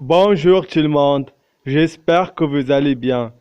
Bonjour tout le monde, j'espère que vous allez bien.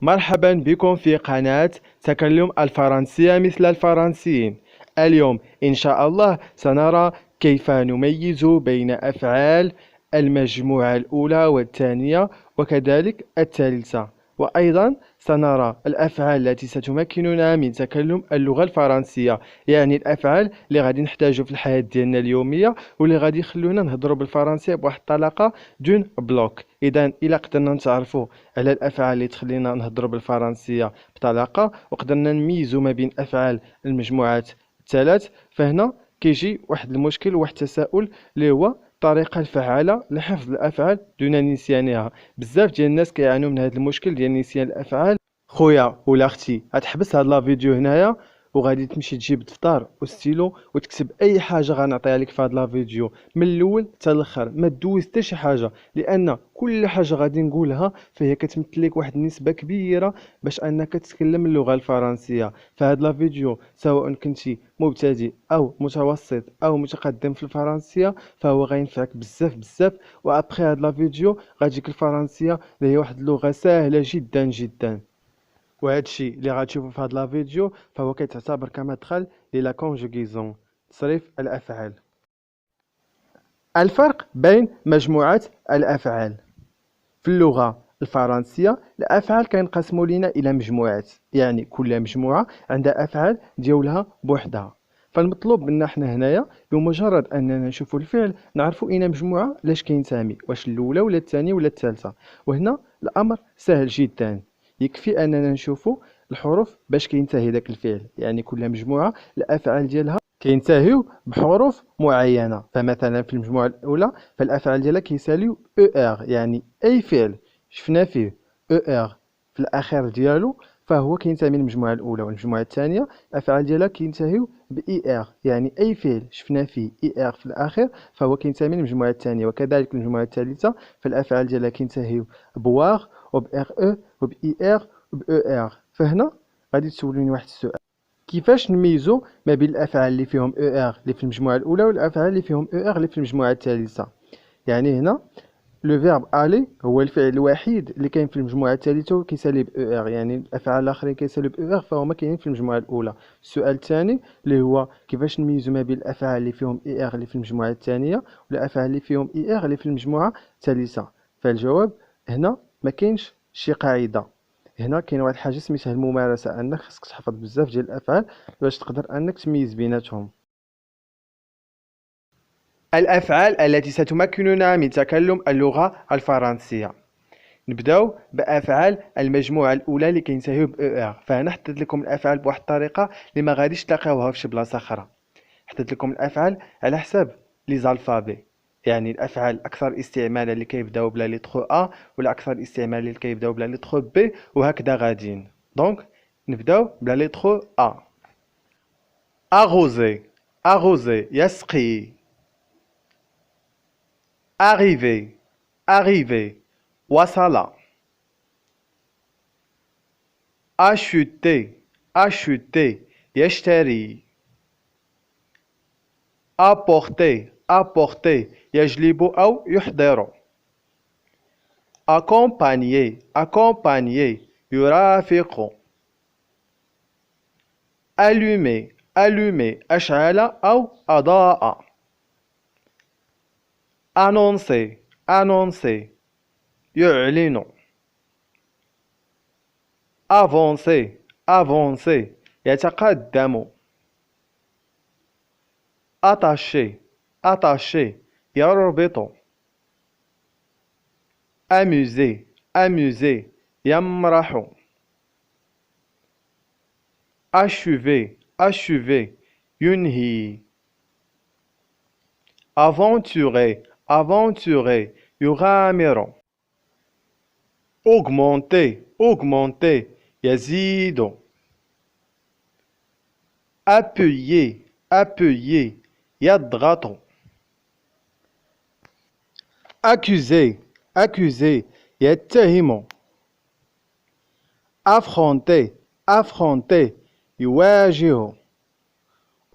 مرحبا بكم في قناة تكلم الفرنسية مثل الفرنسيين. اليوم إن شاء الله سنرى كيف نميز بين أفعال المجموعة الأولى والثانية وكذلك الثالثة، وأيضا سنرى الأفعال التي ستمكننا من تكلم اللغة الفرنسية، يعني الأفعال اللي غادي نحتاجو في الحياة ديالنا اليومية واللي غادي يخلونا نهضروا بالفرنسية بواحد الطلاقة دون بلوك. إذا إلا قدرنا نتعرفوا على الأفعال اللي تخلينا نهضروا بالفرنسية بطلاقة وقدرنا نميزوا ما بين أفعال المجموعات الثلاث، فهنا كيجي واحد المشكل وواحد التساؤل اللي هو الطريقة الفعالة لحفظ الأفعال دون نسيانها. بزاف ديال الناس كيعانوا من هذا المشكل ديال نسيان الأفعال. خويا ولا اختي غتحبس هاد لا فيديو هنايا وغادي تمشي تجيب دفتر وستيلو وتكتب اي حاجه غنعطيها لك في هاد لا فيديو من الاول حتى الاخر، ما تدوز حتى شي حاجه، لان كل حاجه غادي نقولها فهي كتمثل لك واحد النسبه كبيره باش انك تتكلم اللغه الفرنسيه. فهاد لا فيديو سواء كنتي مبتدئ او متوسط او متقدم في الفرنسيه فهو غينفعك بزاف بزاف. وابخي هاد لا فيديو غتجيك الفرنسيه اللي هي واحد اللغه سهله جدا جدا. وهذا الشيء اللي غتشوفوا في هذا لا فيديو فهو كيتعتبر كمدخل للا كونجوغيزون، تصريف الافعال. الفرق بين مجموعات الافعال في اللغه الفرنسيه، الافعال كينقسموا لنا الى مجموعات، يعني كل مجموعه عندها افعال ديالها بوحدها. فالمطلوب منا حنا هنايا بمجرد اننا نشوفوا الفعل نعرفوا اين مجموعه لاش كينتمي، واش الاولى ولا الثانيه ولا الثالثه. وهنا الامر سهل جدا، يكفي اننا نشوفوا الحروف باش كينتهي داك الفعل، يعني كل مجموعه الافعال ديالها كينتهيو بحروف معينه. فمثلا في المجموعه الاولى فالافعال ديالها كيساليو او ار، يعني اي فعل شفنا فيه او ار في الاخير ديالو فهو كينتمي للمجموعه الاولى. والمجموعه الثانيه الافعال ديالها كينتهيو باي ار، يعني اي فعل شفنا فيه اي ار في الاخير فهو كينتمي للمجموعه الثانيه. وكذلك المجموعه الثالثه فالافعال ديالها كينتهيو بواغ وبار او وباي ار وباو ار. فهنا غادي تسولوني واحد السؤال، كيفاش نميزو ما بين الافعال اللي فيهم او ار اللي في المجموعه الاولى والافعال اللي فيهم او ار اللي في المجموعه الثالثه؟ يعني هنا لو فيرب الي هو الفعل الوحيد اللي كاين في المجموعه الثالثه وكيسالي ب او ار، يعني الافعال الاخرين كيساليو ب او ار فهما كاينين في المجموعه الاولى. السؤال الثاني اللي هو كيفاش نميزو ما بين الافعال اللي فيهم اي ار اللي في المجموعه الثانيه والافعال اللي فيهم اي ار اللي في المجموعه الثالثه؟ فالجواب هنا ما كاينش شي قاعده، هنا كاين واحد الحاجه سميتها الممارسه، انك خصك تحفظ بزاف ديال الافعال باش تقدر انك تميز بيناتهم. الافعال التي ستمكننا من تكلم اللغه الفرنسيه، نبداو بافعال المجموعه الاولى اللي كينتهيو ب ار. فانا حطيت لكم الافعال بواحد الطريقه اللي ما غاديش تلاقاوها في شي بلاصه اخرى. حطيت لكم الافعال على حساب لي زالفابي، يعني الافعال الاكثر استعمالا اللي كيبداو بلا لتر ا، والاكثر استعمالا اللي كيبداو بلا لتر بي، وهكذا غاديين. دونك نبداو بلا لتر ا. arroser arroser يسقي. arriver arriver وصل. acheter acheter يشتري. apporter apporter يجلب أو يحضر. accompagner accompagner يرافق. allumer allumer أشعل أو أضاء. annoncer annoncer يعلن. avancer avancer يتقدم. attacher attacher يربط. amuser amuser يمرح. achever achever ينهي. aventurer aventurer يغامر. augmenter augmenter يزيد. appuyer appuyer يضغط. accuser accuser يتهم. affronter affronter يواجه.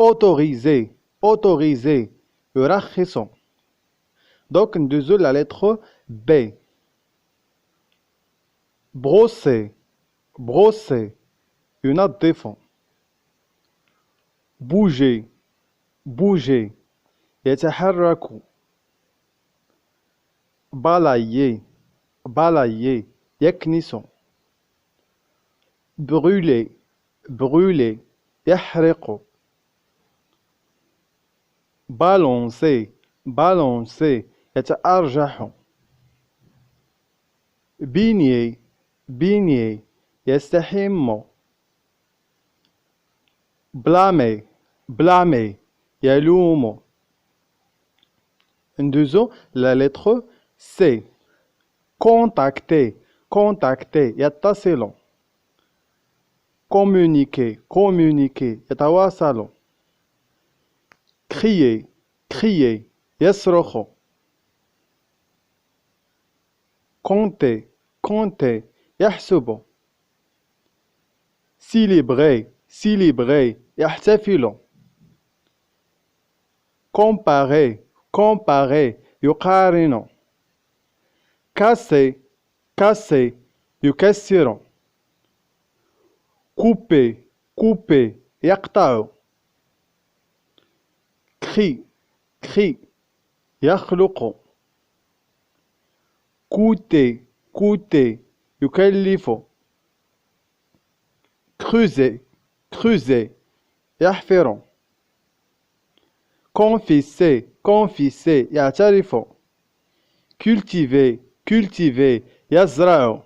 autoriser autoriser يرخص. دوك ندوزو لا لتر B. brosser brosser ينظف. bouger bouger يتحرك. balayer balayer يكنس. brûler brûler يحرق. balancer balancer يتأرجح. baigner baigner يستحم. blâmer blâmer يلوم. ندوزو la lettre C. contacter contacter يتصل. communiquer communiquer يتواصل. crier crier يصرخ. compter compter يحسب. célébrer célébrer يحتفل. comparer comparer يقارن. casser casser يكسر. couper couper يقطع. cri cri يخلق. coûter coûter يكلف. creuser creuser يحفر. confesser confesser يعترف. cultiver cultiver يزرع.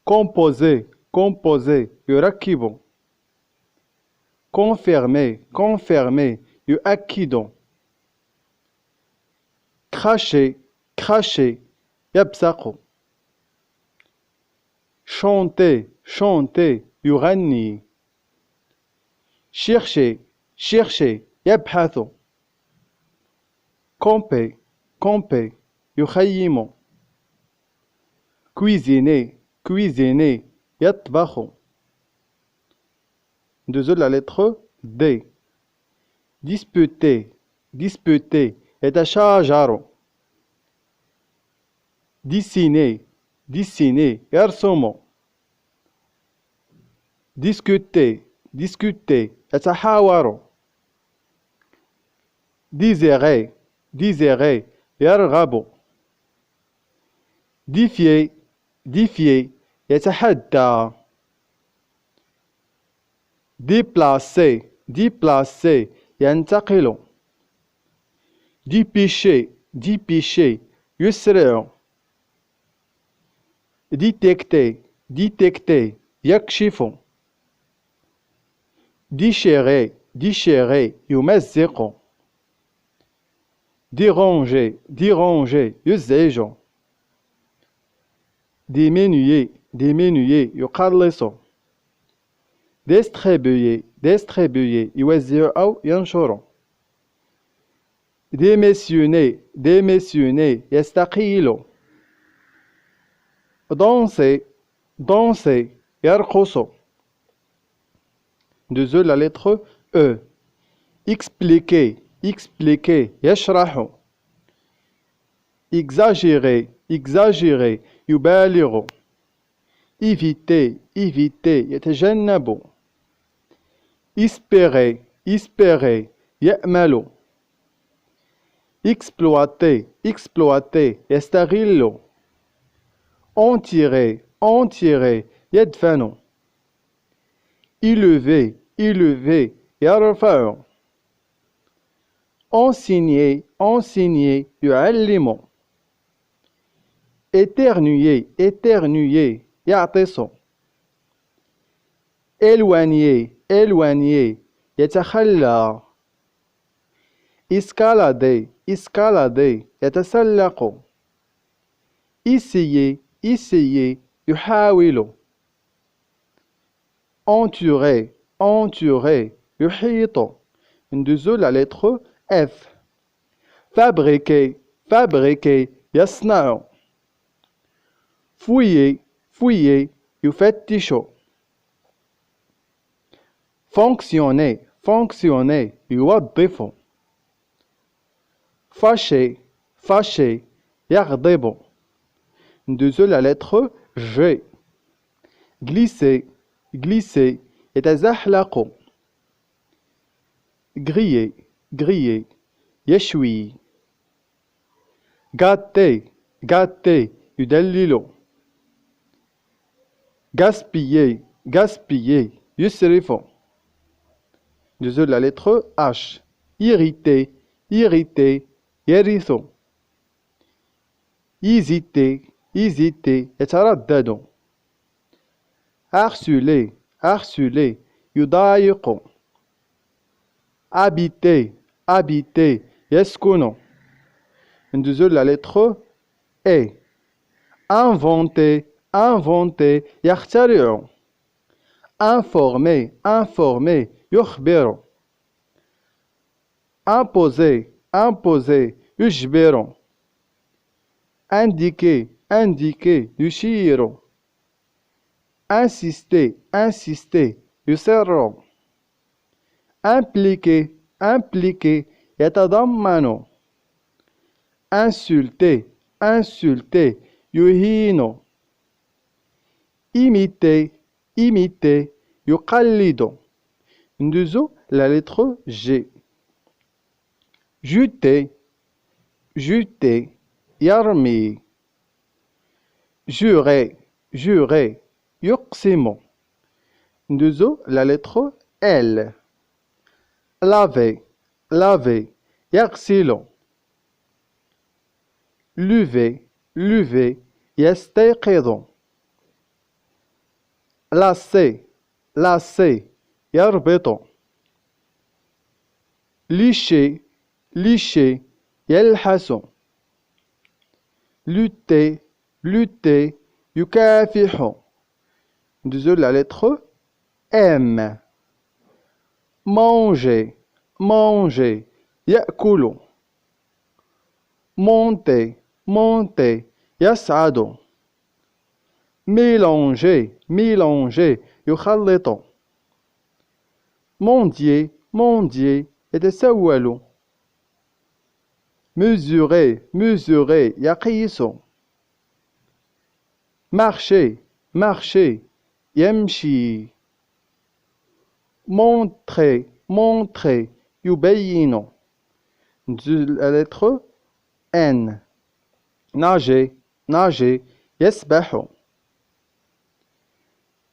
composer composer يركب. confirmer confirmer يؤكد. cracher cracher يبصق. chanter chanter يغني. chercher chercher يبحث. camper camper يخيم. cuisiner cuisiner يطبخ. ندوزو la lettre D. disputer disputer يتشاجر. dessiner dessiner يرسم. discuter discuter يتحاور. désirer désirer يرغب. défier défier يتحدى. déplacer déplacer ينتقل. dépêcher dépêcher يسرع. détecter détecter يكشف. déchirer déchirer يمزق. déranger déranger يزعج. diminuer diminuer يقلص. distribuer distribuer يوزع أو ينشر. démissionner démissionner يستقيل. danser danser يرقص. ندوزو la lettre E. expliquer expliquer يشرح. exagérer exagérer يبالغ. éviter éviter يتجنب. espérer espérer يأمل. exploiter exploiter يستغل. enterrer enterrer يدفن. élever élever يرفع. enseigner enseigner يعلم. éternuer éternuer يعطس. éloigner éloigner يتخلى. escalader escalader يتسلق. essayer essayer يحاول. entourer entourer يحيط. ندوزو la lettre F. fabriquer fabriquer يصنع. fouiller fouiller يفتش. fonctionner fonctionner يوظف. fâcher fâcher يغضب. ندوزو la lettre G. glisser glisser يتزحلق. griller griller يشوي. gâter gâter يدلل. gaspiller gaspiller يسرف. ندوزو la lettre H. irriter irriter يرث. hésiter hésiter يتردد. harceler harceler يضايق. habiter habiter يسكن. ندوزو la lettre E. inventer inventer يخترع. informer informer يخبر. imposer imposer يجبر. indiquer indiquer يشير. insister insister يصر. impliquer impliquer يتضمن. insulter insulter يهين. imiter imiter يقلد. ندوزو la lettre G. jeter jeter يرمي. jurer jurer يقسم. ندوزو la lettre L. laver laver يغسل. lever lever يستيقظ. lasser lasser يربط. licher licher يلحس. lutter lutter يكافح. ندوزو la lettre M. manger manger يأكل. monter monter يصعد. mélanger mélanger يخلط. mendier mendier يتسول. mesurer mesurer يقيس. marcher marcher يمشي. montrer montrer يبين. la lettre N. nager nager يسبح.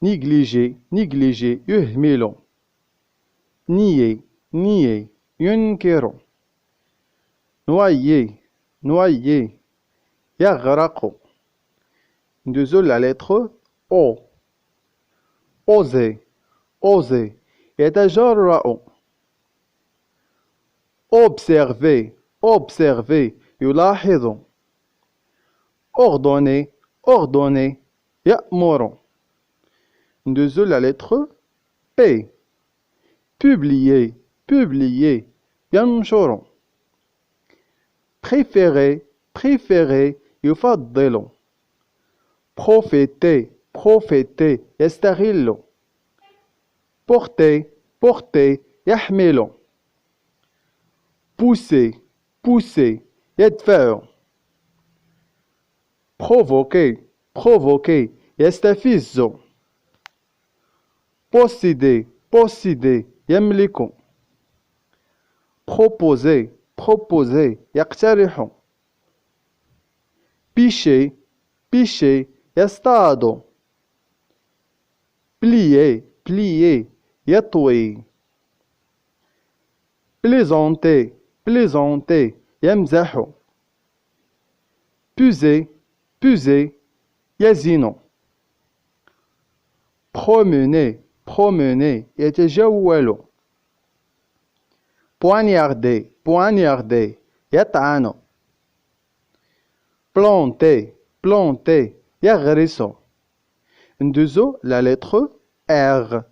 négliger négliger يهمل. nier nier ينكر. noyer noyer يغرق. ندوزو la lettre O. oser oser يتجرأ. observer observer يلاحظ. ordonner ordonner يأمر. ندوزو la lettre P. publier publier ينشر. préférer préférer يفضل. profiter profiter يستغل. porter porter يحمل. pousser pousser يدفع. provoquer provoquer يستفز. posséder posséder يملك. proposer proposer يقترح. pêcher pêcher يصطاد. plier plier يطوي. plaisanter plaisanter يمزح. puiser puiser يزن. promener promener يتجول. poignarder poignarder يطعن. planter planter يغرس. ندوزو la lettre R.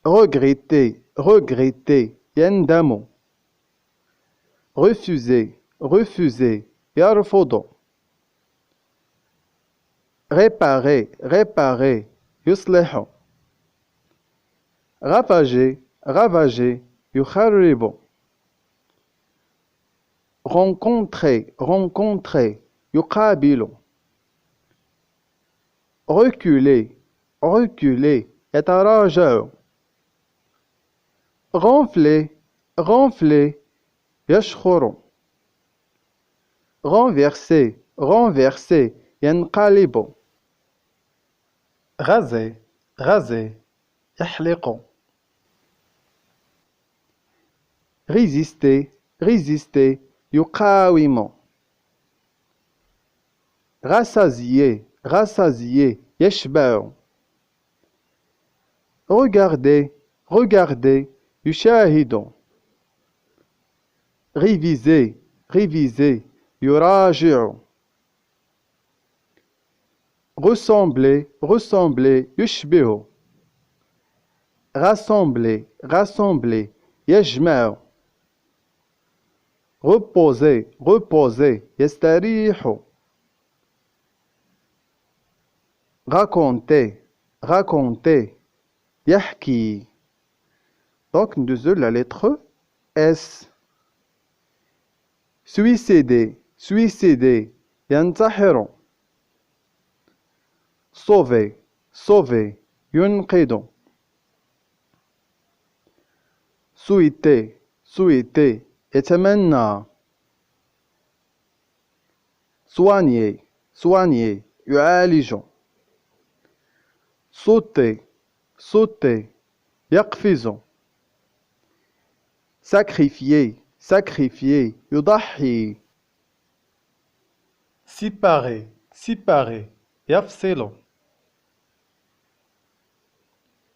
regretter regretter يندم. refuser refuser يرفض. réparer réparer يصلح. ravager ravager يخرب. rencontrer rencontrer يقابل reculer reculer يتراجع gonfler gonfler يشخر renverser renverser ينقلب غزي غزي يحلق résister résister يقاوم rassasier rassasier يشبع regarder regarder يشاهد réviser réviser يراجع ressembler ressembler يشبه rassembler rassembler يجمع reposer reposer يستريح raconter raconter يحكي. Donc nous la lettre S. suicider suicider ينتحر sauver sauver ينقذ souhaiter souhaiter يتمنى soigner soigner يعالج sauter sauter يقفز sacrifier sacrifier يضحي séparer séparer يفصل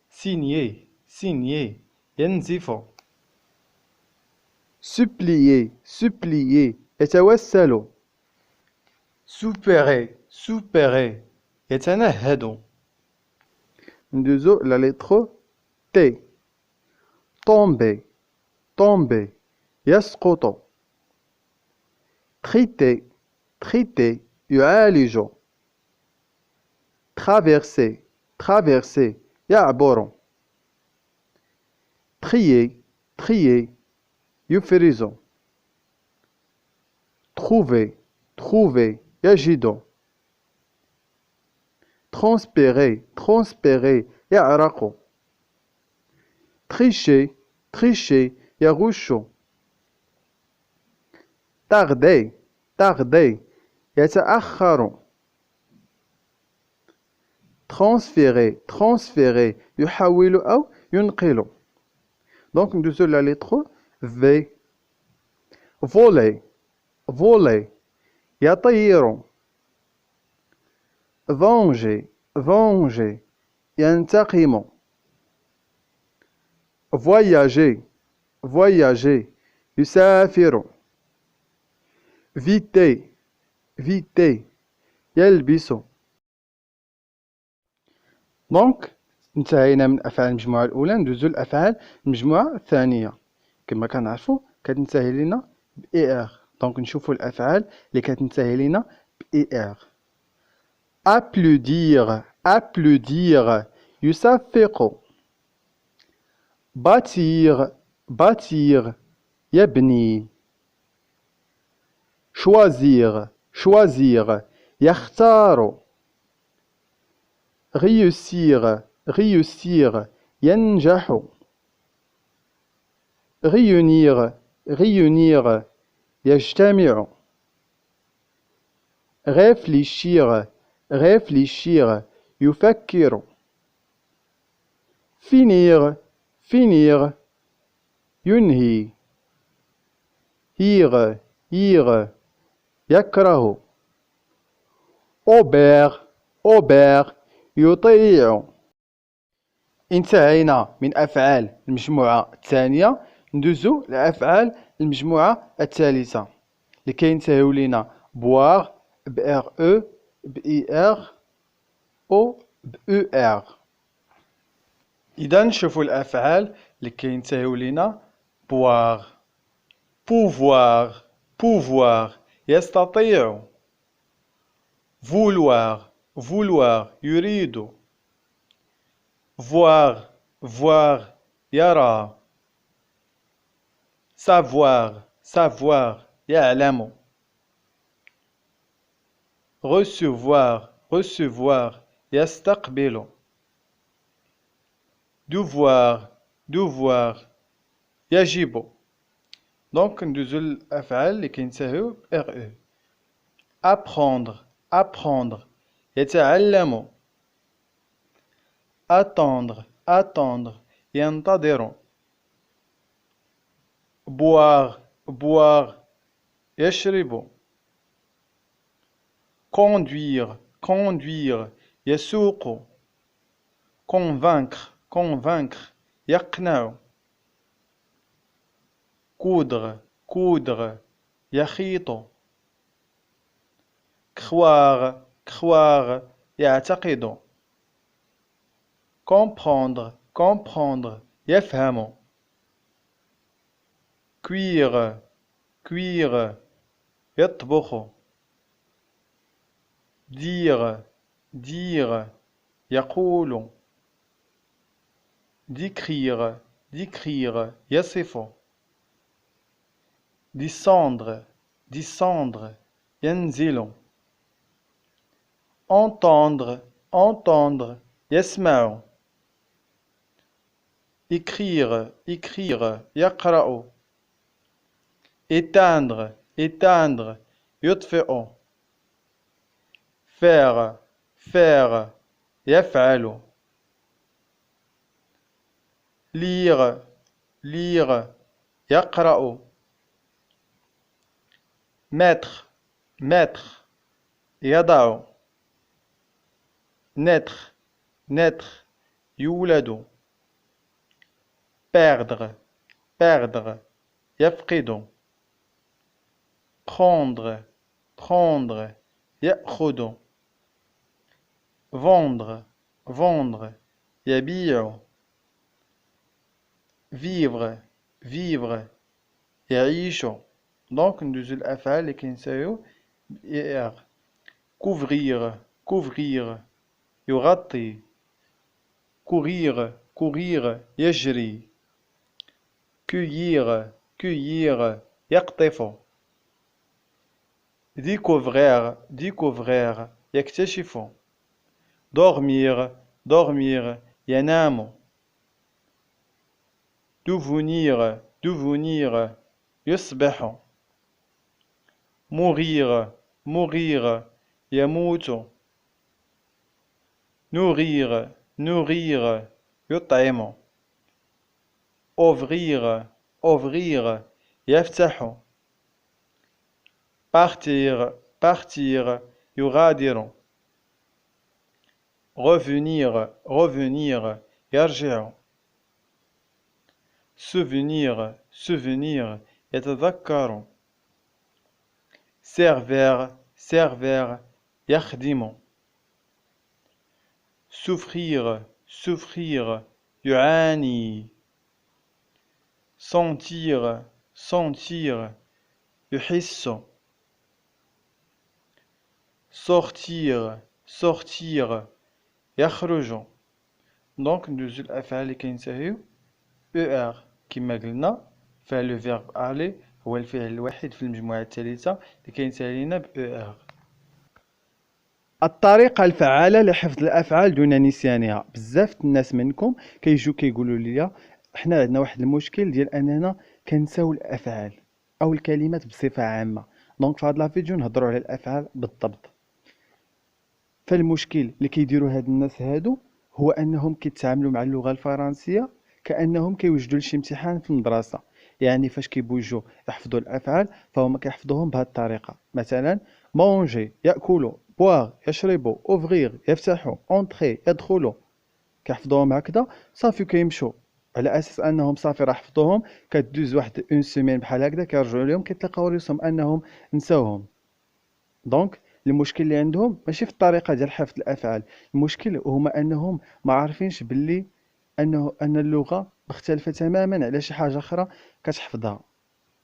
signer signer ينزف supplier supplier يتوسل supérer supérer يتنهد. ندوزو la lettre T. tomber tomber يسقط traiter traiter يعالج traverser traverser يعبر trier trier يفرز trouver trouver يجد transpirer transpirer يعرق tricher tricher يغش tarder tarder يتأخر transférer transférer يحول أو ينقل. Donc nous avons la lettre V. voler voler يطير venger venger ينتقم voyager voyager يسافر viter viter يلبس. دونك انتهينا من أفعال المجموعة الأولى. ندوزو لأفعال المجموعة الثانية. كما كنعرفو كتنتهي لينا ب ER. دونك نشوفو الأفعال اللي كتنتهي لينا ب ER. applaudir applaudir يصفق bâtir bâtir يبني choisir choisir يختار réussir réussir ينجح réunir réunir يجتمع réfléchir réfléchir يفكر finir finir ينهي هير هير يكره obéir obéir يطيع. انتهينا من أفعال المجموعة الثانية. ندوزو لأفعال المجموعة الثالثة اللي كينتهيو لينا boire ب-RE ب-IR أو ب-ER. إذا نشوفو الأفعال اللي كينتهيو لينا boire pouvoir pouvoir يستطيع vouloir vouloir يريد voir voir يرى savoir savoir يعلم. recevoir recevoir يستقبل. devoir devoir يجب. دونك ندوزو الأفعال اللي كينتهيو ب RE. apprendre apprendre يتعلم. attendre attendre ينتظر. boire boire يشرب. conduire conduire يسوق. convaincre convaincre يقنع. coudre coudre يخيط. croire croire يعتقد. comprendre comprendre يفهم. cuire cuire يطبخ. dire dire يقول. décrire décrire يصف. descendre descendre ينزل. entendre entendre يسمع. écrire écrire يقرأ. éteindre éteindre يطفئ. faire faire يفعل. lire lire يقرأ. mettre mettre يضع. naître naître يولد. perdre perdre يفقد. prendre prendre يأخذ. vendre vendre يبيع. vivre vivre يعيش. دونك ندوزو الأفعال اللي كينتهيو ب ER. couvrir couvrir يغطي. courir courir يجري. cueillir cueillir يقطف. découvrir découvrir يكتشف. dormir dormir ينام. devenir devenir يصبح. mourir mourir يموت. nourrir nourrir يطعم. ouvrir ouvrir يفتح. partir partir يغادر. revenir revenir يرجع. souvenir souvenir يتذكر. servir servir يخدم. souffrir souffrir يعاني. sentir sentir يحس. sortir sortir يخرج. دونك ندوزو الأفعال اللي كينتهيو ER كما قلنا. فعل verb aller هو الفعل الوحيد في المجموعة الثالثة اللي كينتهي لنا ب ER. الطريقة الفعالة لحفظ الأفعال دون نسيانها. بزاف الناس منكم كيجوا كيقولوا لي حنا عندنا واحد المشكل ديال أننا كنساو الأفعال أو الكلمات بصفة عامة. دونك في هاد لا فيديو نهضروا على الأفعال بالضبط. فالمشكل اللي كيديروا هاد الناس هادو هو أنهم كيتعاملوا مع اللغة الفرنسية كأنهم كيوجدوا لشي امتحان في المدرسة. يعني فاش كيبغيو يجوا يحفظوا الأفعال فهم كيحفظوهم بهاد الطريقة. مثلا manger يأكلوا. boire يشربوا. ouvrir يفتحوا. entrer يدخلوا. كيحفظوهم هكذا صافي كيمشوا على اساس انهم صافي راه حفظوهم. كدوز واحد اون سيمين بحال هكذا كيرجعوا لهم كيتلقاو راسهم انهم نساوهم. دونك المشكل اللي عندهم ماشي في الطريقه ديال حفظ الافعال. المشكل هما انهم ما عارفينش باللي ان اللغه مختلفه تماما على شي حاجه اخرى كتحفظها.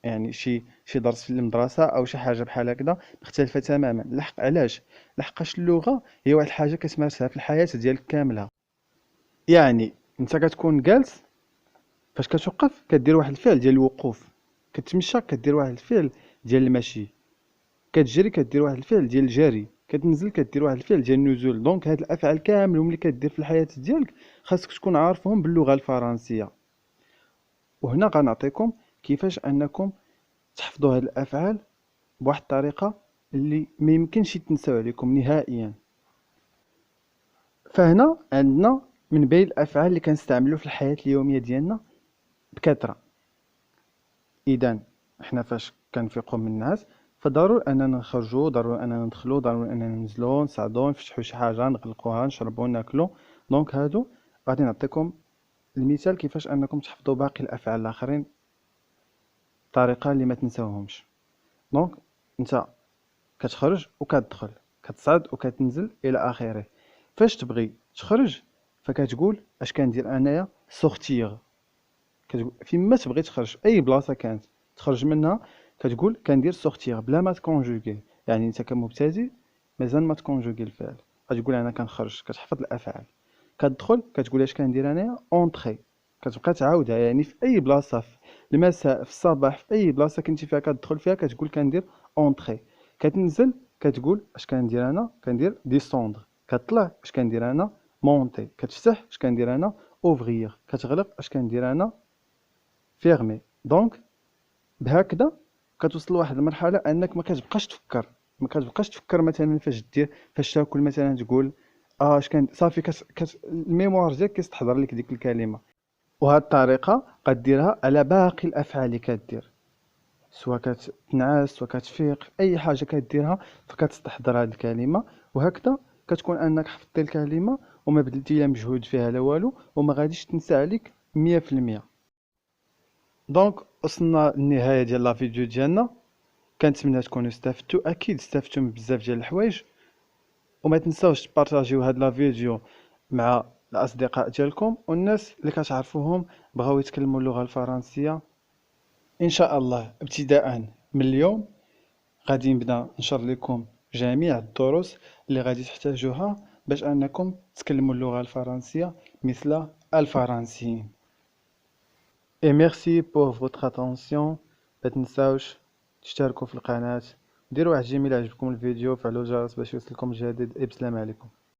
يعني شي درس في المدرسه او شي حاجه بحال هكذا مختلفه تماما. الحق علاش؟ لحقاش اللغه هي واحد الحاجه كتمارسها في الحياه ديالك كامله. يعني انت كتكون جالس فاش كتوقف كدير واحد الفعل ديال الوقوف. كتمشى كدير واحد الفعل ديال المشي، كتجري كدير واحد الفعل ديال الجري، كتنزل كدير واحد الفعل ديال النزول. دونك هاد الافعال كاملهم اللي كدير في الحياه ديالك خاصك تكون عارفهم باللغه الفرنسيه. وهنا غنعطيكم كيفاش انكم تحفظوا هاد الافعال بواحد الطريقه اللي ما يمكنش يتنساو عليكم نهائيا. فهنا عندنا من بين الافعال اللي كنستعملوا في الحياه اليوميه ديالنا بكثره. اذا حنا فاش كنفيقوا من النعاس فضروري اننا نخرجوا، ضروري اننا ندخلوا، ضروري اننا ننزلوا، نصعدوا، نفتحوا شي حاجه، نغلقوها، نشربوا، ناكلوا. دونك هادو غادي نعطيكم المثال كيفاش انكم تحفظوا باقي الافعال الاخرين بطريقه اللي ما تنساوهمش. دونك انت كتخرج وكتدخل، كتصعد وكتنزل الى اخره. فاش تبغي تخرج فكتقول اش كندير انايا؟ سورتيغ. كتقول فيما تبغي تخرج في اي بلاصه كانت تخرج منها كتقول كندير سورتيغ بلا ما تكونجوغي. يعني انت كمبتدئ مازال ما تكونجوغي الفعل، كتقول انا كنخرج، كتحفظ الافعال. كتدخل كتقول اش كندير انايا؟ اونطري. كتبقى تعاودها يعني في اي بلاصه، في المساء، في الصباح، في اي بلاصه كنتي فيها كتدخل فيها كتقول كندير اونطري. كتنزل كتقول اش كندير انا؟ كندير ديسوندر. كتطلع اش كندير انا؟ مونتي. كتفتح اش كندير انا؟ اوفغيغ. كتغلق اش كندير انا؟ فيرمي. دونك بهكذا كتوصل لواحد المرحله انك ما كتبقاش تفكر مثلا فاش دير، فاش تاكل مثلا تقول اش كان صافي الميموار ديالك كيستحضر لك ديك الكلمه. وهاد الطريقه قديرها على باقي الافعال اللي كدير، سواء كتنعس سواء كتفيق، في اي حاجه كديرها فكتستحضر هاد الكلمه. وهكذا كتكون انك حفظتي الكلمه وما بذلتي لا مجهود فيها لا والو، وما غاديش تنسى عليك 100%. دونك وصلنا للنهايه ديال لا فيديو ديالنا. كنتمنى تكونوا استفدتوا، اكيد استفدتوا من بزاف ديال الحوايج. وما تنساوش تبارطاجيو هاد لا فيديو مع الاصدقاء ديالكم والناس اللي كتعرفوهم بغاو يتكلموا اللغه الفرنسيه. ان شاء الله ابتداء من اليوم غادي نبدا نشر لكم جميع الدروس اللي غادي تحتاجوها باش انكم تكلموا اللغه الفرنسيه مثل الفرنسيين. Et merci pour votre attention. ما تنساوش تشتركوا في القناة، ديروا واحد جيميل عجبكم الفيديو، وفعلوا الجرس باش يوصلكم الجديد. بسلام عليكم.